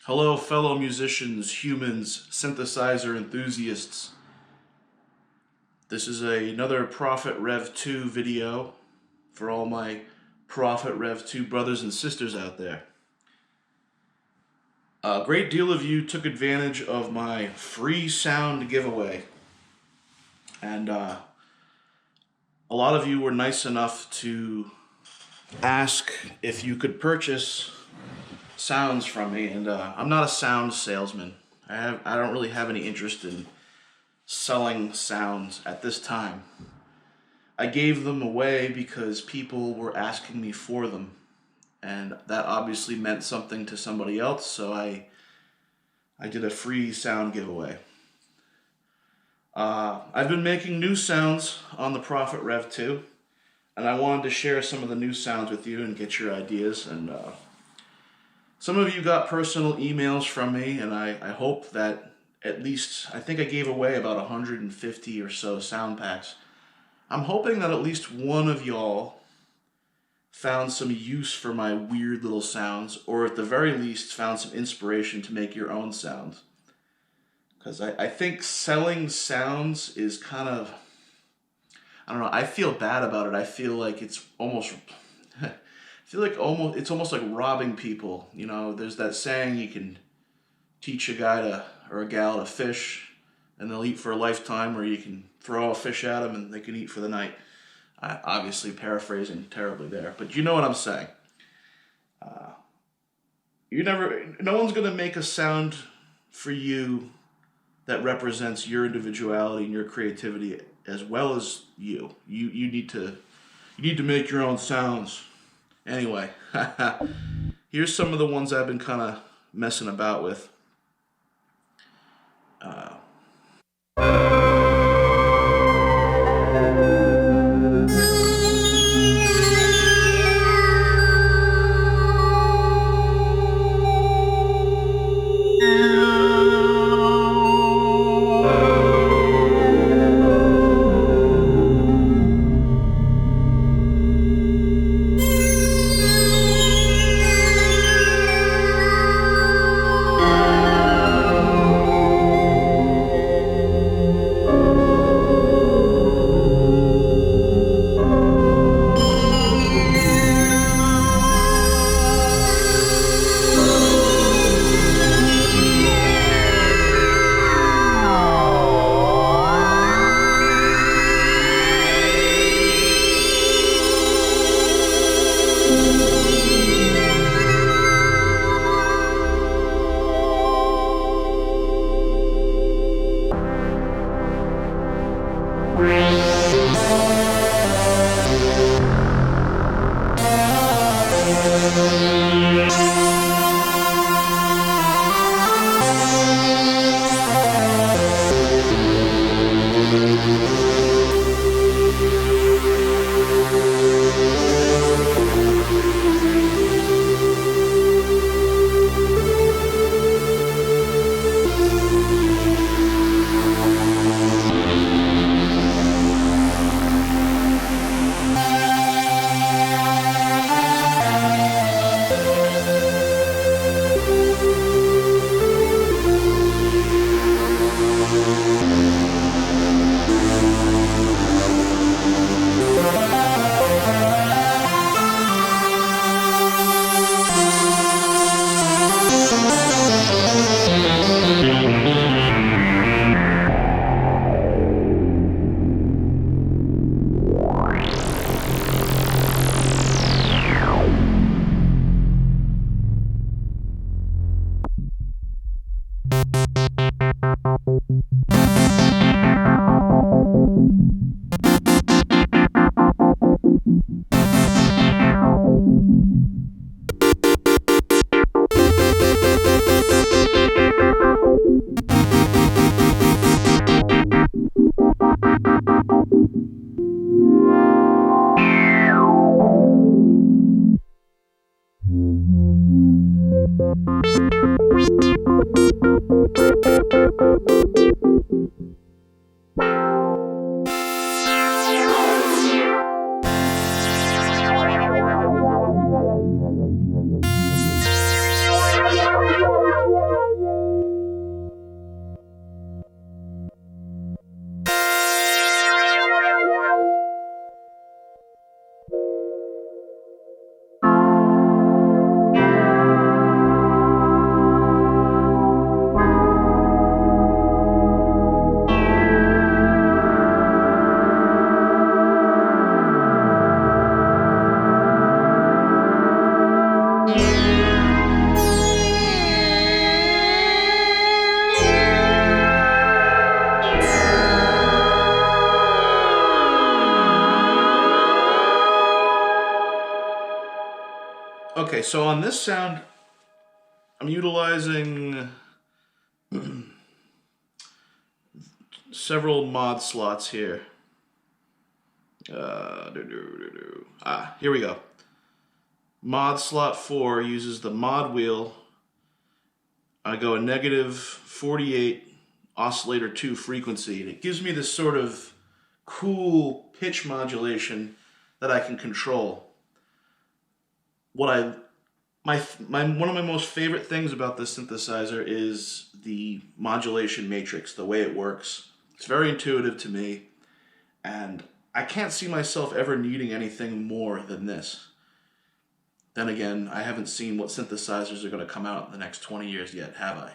Hello, fellow musicians, humans, synthesizer enthusiasts. This is another Prophet Rev2 video for all my Prophet Rev2 brothers and sisters out there. A great deal of you took advantage of my free sound giveaway, and a lot of you were nice enough to ask if you could purchase sounds from me, and I'm not a sound salesman. I don't really have any interest in selling sounds at this time. I gave them away because people were asking me for them, and that obviously meant something to somebody else, so I did a free sound giveaway. I've been making new sounds on the Prophet Rev2, and I wanted to share some of the new sounds with you and get your ideas. And some of you got personal emails from me, and I hope that at least, I think I gave away about 150 or so sound packs. I'm hoping that at least one of y'all found some use for my weird little sounds, or at the very least found some inspiration to make your own sounds. Because I think selling sounds is kind of, I don't know, I feel bad about it. I feel like it's almost, it's almost like robbing people. You know, there's that saying, you can teach a guy or a gal to fish and they'll eat for a lifetime, or you can throw a fish at them and they can eat for the night. Obviously paraphrasing terribly there, but you know what I'm saying. No one's going to make a sound for you that represents your individuality and your creativity as well as you. You need to make your own sounds. Anyway, here's some of the ones I've been kind of messing about with. Okay, so on this sound, I'm utilizing several mod slots here. Here we go. Mod slot 4 uses the mod wheel. I go a -48 oscillator 2 frequency, and it gives me this sort of cool pitch modulation that I can control. One of my most favorite things about this synthesizer is the modulation matrix, the way it works. It's very intuitive to me, and I can't see myself ever needing anything more than this. Then again, I haven't seen what synthesizers are going to come out in the next 20 years yet, have I?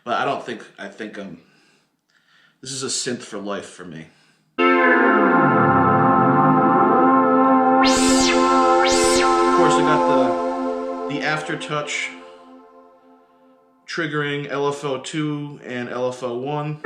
But I think this is a synth for life for me. Of course, I got the aftertouch triggering LFO2 and LFO1.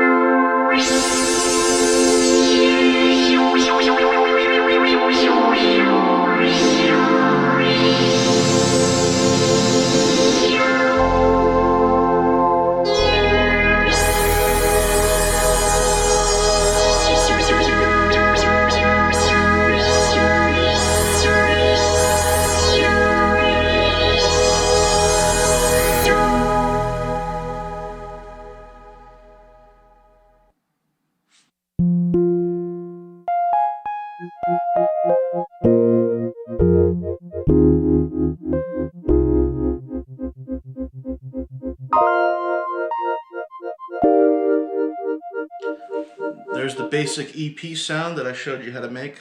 There's the basic EP sound that I showed you how to make.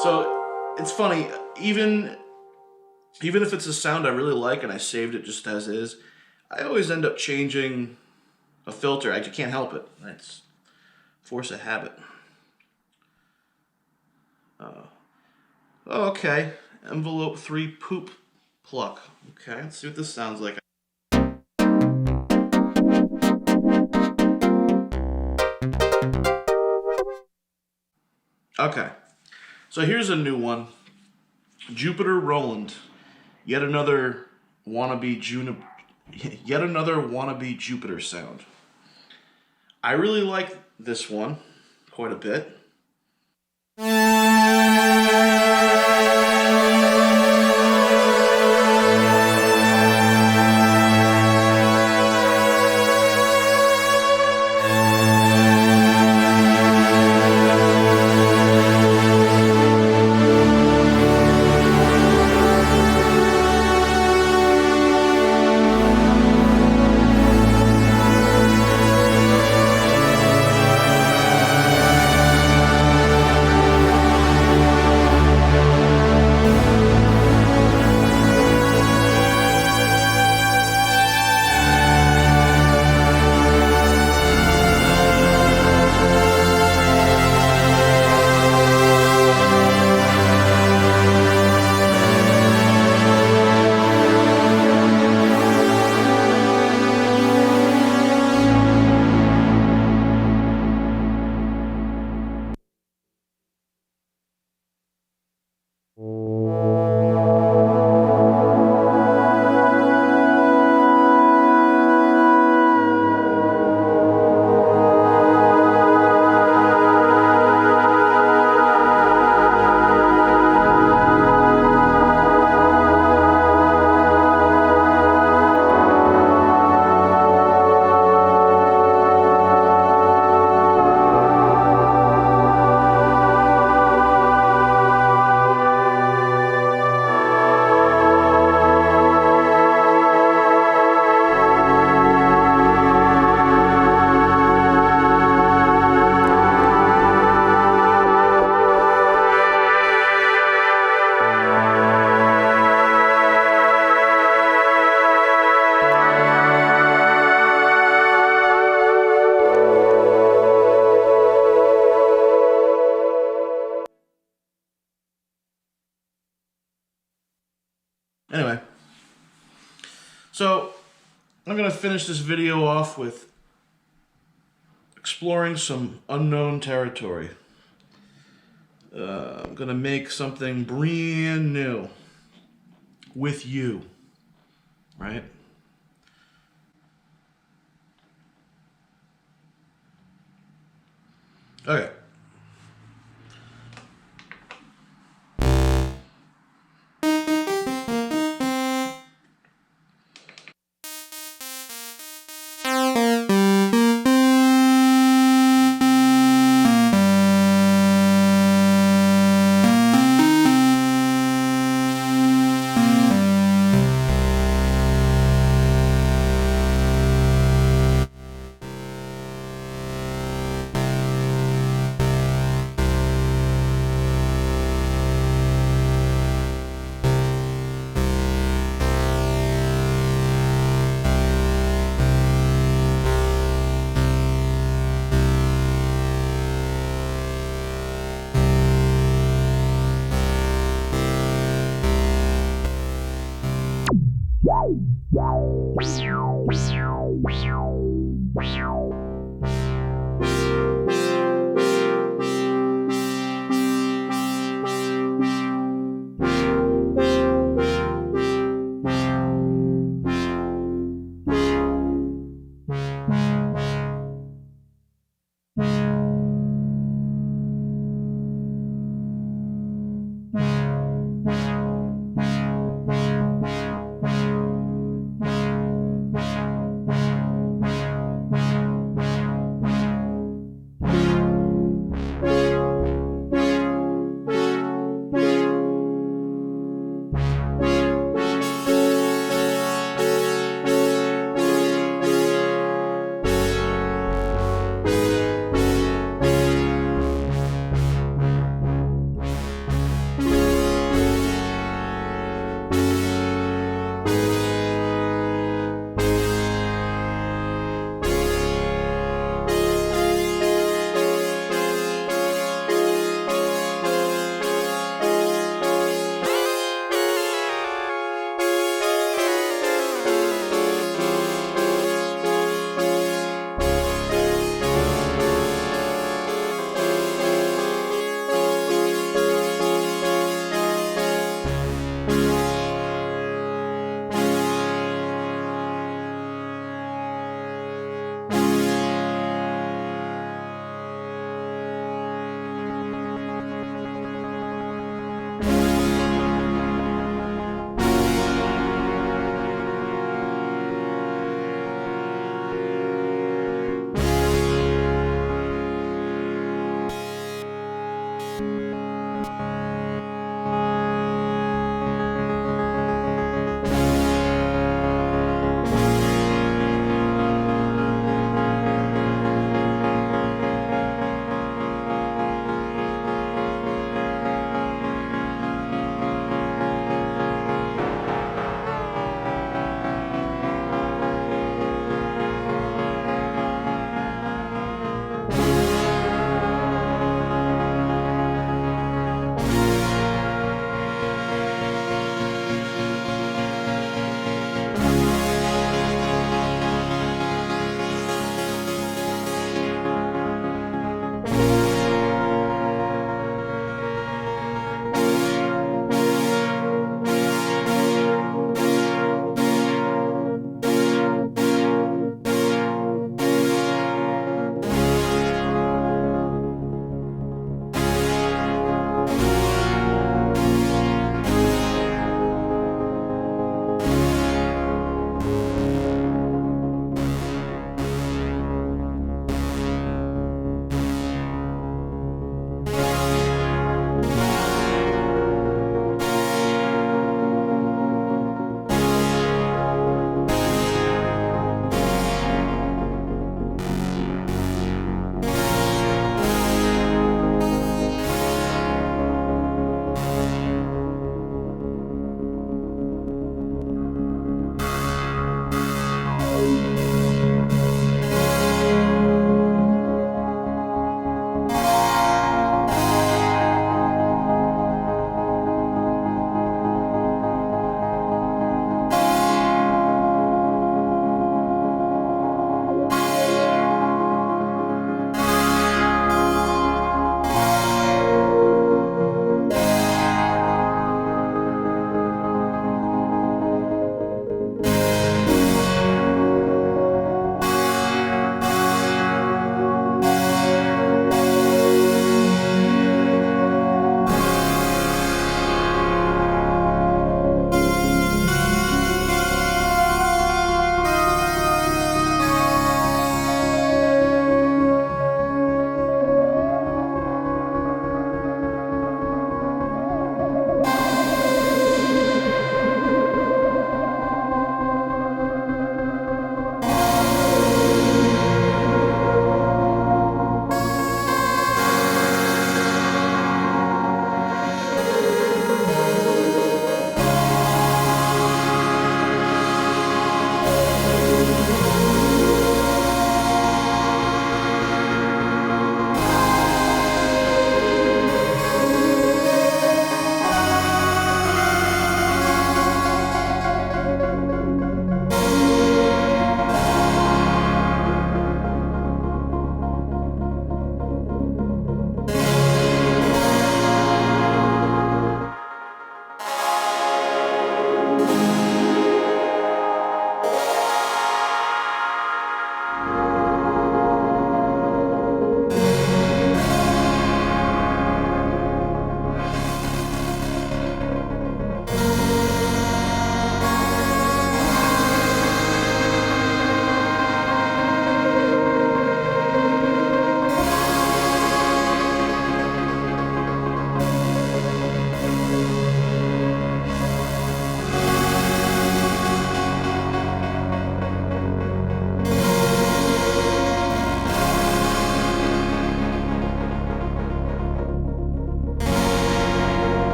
So it's funny, even if it's a sound I really like and I saved it just as is, I always end up changing a filter. I just can't help it. It's force of habit. Okay, envelope 3 poop pluck. Okay, let's see what this sounds like. Okay, so here's a new one. Jupiter Roland. Yet another wannabe Jupiter sound. I really like this one quite a bit. Anyway, so I'm going to finish this video off with exploring some unknown territory. I'm going to make something brand new with you, right? Okay.